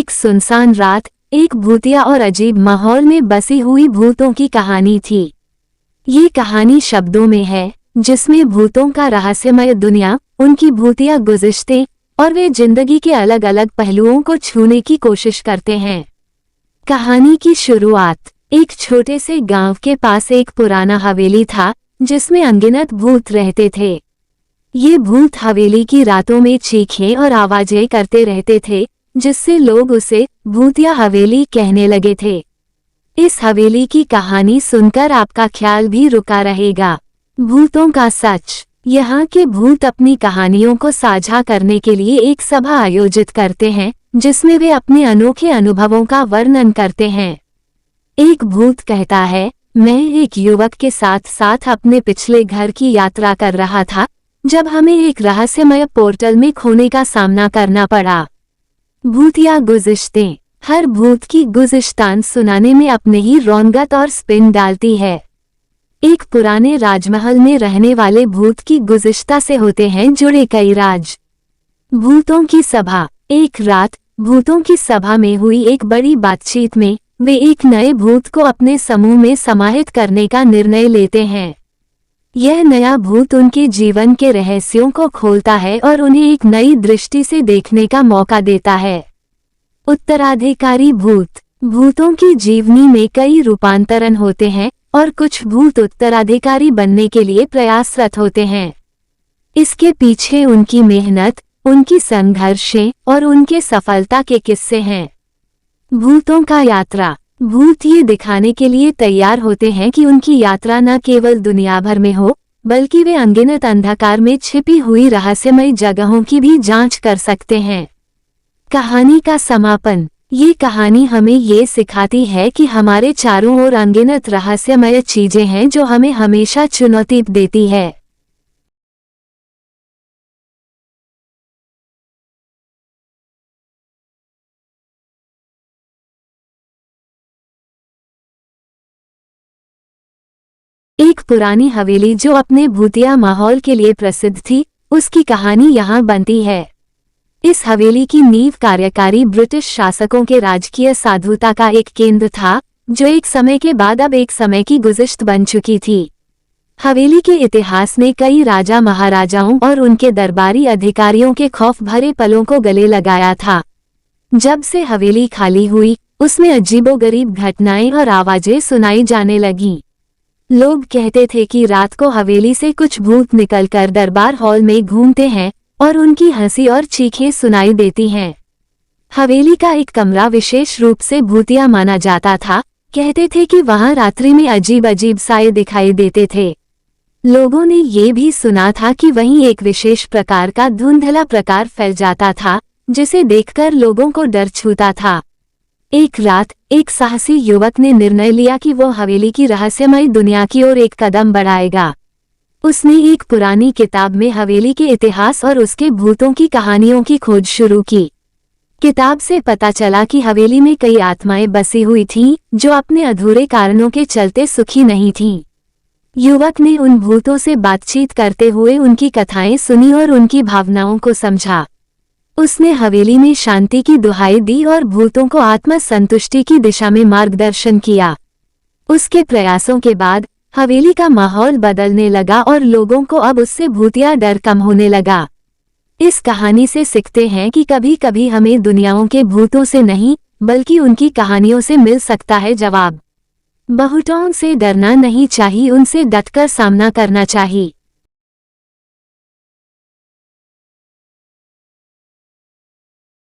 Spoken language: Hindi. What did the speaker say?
एक सुनसान रात, एक भूतिया और अजीब माहौल में बसी हुई भूतों की कहानी थी। ये कहानी शब्दों में है, जिसमें भूतों का रहस्यमय दुनिया, उनकी भूतिया गुज़िश्ते और वे जिंदगी के अलग अलग पहलुओं को छूने की कोशिश करते हैं। कहानी की शुरुआत एक छोटे से गांव के पास एक पुराना हवेली था, जिसमें अनगिनत भूत रहते थे। ये भूत हवेली की रातों में चीखें और आवाजें करते रहते थे, जिससे लोग उसे भूतिया हवेली कहने लगे थे। इस हवेली की कहानी सुनकर आपका ख्याल भी रुका रहेगा। भूतों का सच। यहाँ के भूत अपनी कहानियों को साझा करने के लिए एक सभा आयोजित करते हैं, जिसमें वे अपने अनोखे अनुभवों का वर्णन करते हैं। एक भूत कहता है, मैं एक युवक के साथ साथ अपने पिछले घर की यात्रा कर रहा था, जब हमें एक रहस्यमय पोर्टल में खोने का सामना करना पड़ा। भूतिया गुज़िश्ते। हर भूत की गुज़िश्तान सुनाने में अपने ही रौनक और स्पिन डालती है। एक पुराने राजमहल में रहने वाले भूत की गुज़िश्ता से होते हैं जुड़े कई राज। भूतों की सभा। एक रात भूतों की सभा में हुई एक बड़ी बातचीत में वे एक नए भूत को अपने समूह में समाहित करने का निर्णय लेते हैं। यह नया भूत उनके जीवन के रहस्यों को खोलता है और उन्हें एक नई दृष्टि से देखने का मौका देता है। उत्तराधिकारी भूत। भूतों की जीवनी में कई रूपांतरण होते हैं और कुछ भूत उत्तराधिकारी बनने के लिए प्रयासरत होते हैं। इसके पीछे उनकी मेहनत, उनकी संघर्षें और उनके सफलता के किस्से हैं। भूतों का यात्रा। भूत ये दिखाने के लिए तैयार होते हैं कि उनकी यात्रा न केवल दुनिया भर में हो, बल्कि वे अनगिनत अंधकार में छिपी हुई रहस्यमय जगहों की भी जांच कर सकते हैं। कहानी का समापन। ये कहानी हमें ये सिखाती है कि हमारे चारों ओर अनगिनत रहस्यमय चीजें हैं जो हमें हमेशा चुनौती देती है। एक पुरानी हवेली जो अपने भूतिया माहौल के लिए प्रसिद्ध थी, उसकी कहानी यहाँ बनती है। इस हवेली की नींव कार्यकारी ब्रिटिश शासकों के राजकीय साधुता का एक केंद्र था, जो एक समय के बाद अब एक समय की गुज़िश्त बन चुकी थी। हवेली के इतिहास ने कई राजा महाराजाओं और उनके दरबारी अधिकारियों के खौफ भरे पलों को गले लगाया था। जब से हवेली खाली हुई, उसमें अजीबोगरीब घटनाएं और आवाजें सुनाई जाने लगीं। लोग कहते थे कि रात को हवेली से कुछ भूत निकलकर दरबार हॉल में घूमते हैं और उनकी हंसी और चीखें सुनाई देती हैं। हवेली का एक कमरा विशेष रूप से भूतिया माना जाता था। कहते थे कि वहां रात्रि में अजीब अजीब साए दिखाई देते थे। लोगों ने ये भी सुना था कि वहीं एक विशेष प्रकार का धुंधला प्रकार फैल जाता था, जिसे देखकर लोगों को डर छूता था। एक रात एक साहसी युवक ने निर्णय लिया कि वो हवेली की रहस्यमय दुनिया की ओर एक कदम बढ़ाएगा। उसने एक पुरानी किताब में हवेली के इतिहास और उसके भूतों की कहानियों की खोज शुरू की। किताब से पता चला कि हवेली में कई आत्माएं बसी हुई थीं, जो अपने अधूरे कारणों के चलते सुखी नहीं थीं। युवक ने उन भूतों से बातचीत करते हुए उनकी कथाएं सुनी और उनकी भावनाओं को समझा। उसने हवेली में शांति की दुहाई दी और भूतों को आत्म संतुष्टि की दिशा में मार्गदर्शन किया। उसके प्रयासों के बाद हवेली का माहौल बदलने लगा और लोगों को अब उससे भूतिया डर कम होने लगा। इस कहानी से सीखते हैं कि कभी कभी हमें दुनियाओं के भूतों से नहीं, बल्कि उनकी कहानियों से मिल सकता है जवाब। बहुतों से डरना नहीं चाहिए, उनसे डटकर सामना करना चाहिए।